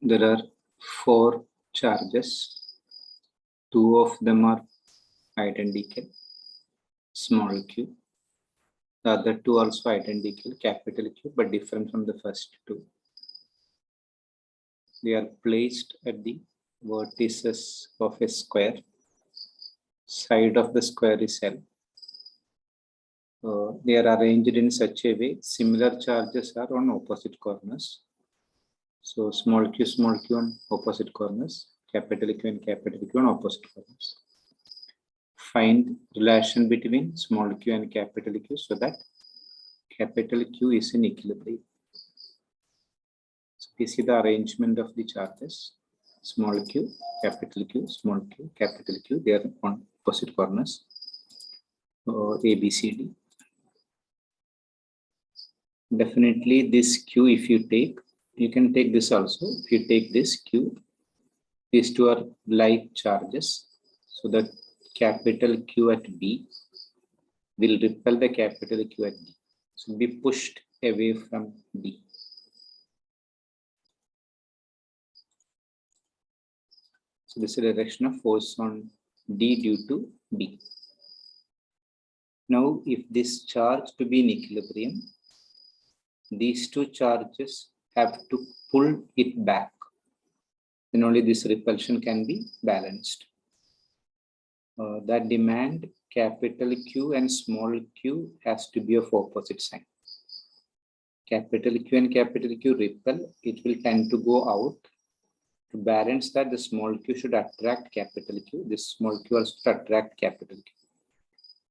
There are 4 charges. 2 of them are identical, small q. The other 2 also identical, capital Q, but different from the first 2. They are placed at the vertices of a square. Side of the square is L. They are arranged in such a way, similar charges are on opposite corners. So small q on opposite corners, capital Q and capital Q on opposite corners. Find relation between small q and capital Q so that capital Q is in equilibrium. So we see the arrangement of the charges. Small q, small q, capital Q. They are on opposite corners. A, B, C, D. Definitely this Q, if you take, you can take this also. If you take this Q, these 2 are like charges. So the capital Q at B will repel the capital Q at D. So be pushed away from D. So this is the direction of force on D due to B. Now, if this charge to be in equilibrium, these 2 charges have to pull it back. Then only this repulsion can be balanced. That demand capital Q and small q has to be of opposite sign. Capital Q and capital Q repel, it will tend to go out. To balance that, the small q should attract capital Q. This small q also should attract capital Q.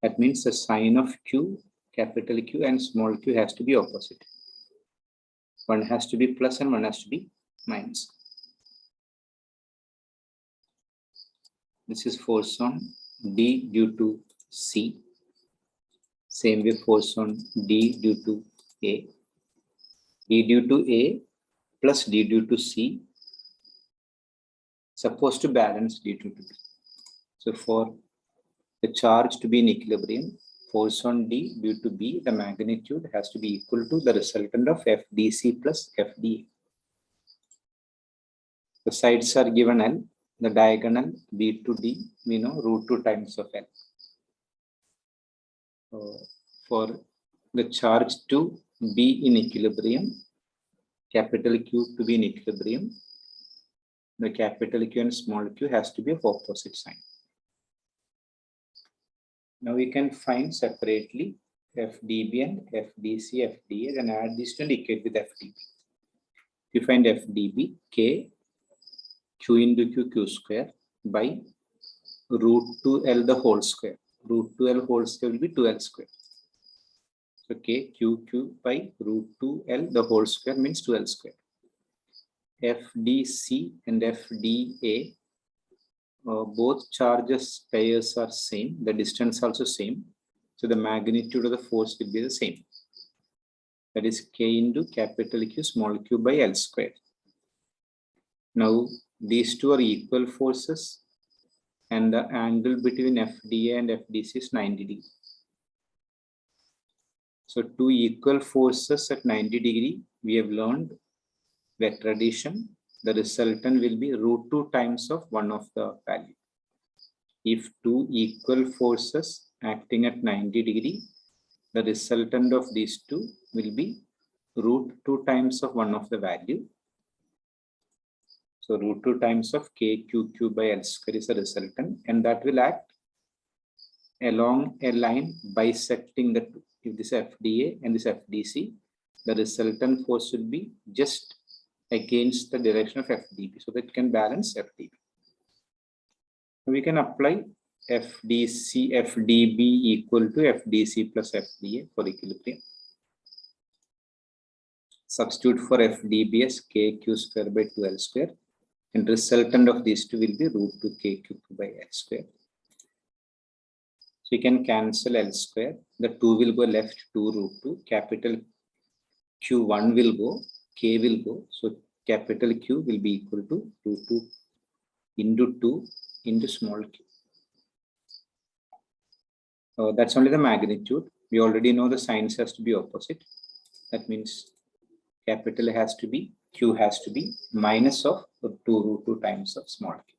That means the sign of Q, capital Q and small q has to be opposite. One has to be plus and one has to be minus. This is force on D due to C. Same way force on D due to A. D due to A plus D due to C. Supposed to balance D due to B. So for the charge to be in equilibrium, force on D due to B, the magnitude has to be equal to the resultant of FDC plus FDA. The sides are given L. The diagonal B to D, we know √2 times of L. For the charge to be in equilibrium, capital Q to be in equilibrium, the capital Q and small q has to be of opposite sign. Now we can find separately FDB and FDC, FDA, then add this to equate with FDB. You find FDB, K, Q into Q, Q square by √2L the whole square. √2L whole square will be 2L square. So K, Q, Q by √2L the whole square means 2L square. FDC and FDA, both charges pairs are same. The distance also same. So the magnitude of the force will be the same. That is K into capital Q, small q by L square. Now, these 2 are equal forces and the angle between FDA and FDC is 90 degrees. So 2 equal forces at 90 degrees, we have learned vector addition. The resultant will be √2 times of one of the value. If 2 equal forces acting at 90 degrees, the resultant of these 2 will be √2 times of one of the value. So √2 times of KQQ by L square is the resultant, and that will act along a line bisecting the 2. If this FDA and this FDC, the resultant force will be just against the direction of FDB, so that it can balance FDB. We can apply FDC, FDB equal to FDC plus FDA for equilibrium. Substitute for FDB as KQ square by 2L square. And resultant of these 2 will be √2 KQ by L square. So you can cancel L square. The 2 will go left, 2 √2. Capital Q1 will go, K will go. So capital Q will be equal to √2 into 2 into small q. That's only the magnitude. We already know the signs has to be opposite. That means capital has to be, Q has to be minus of 2 root 2 times of small q.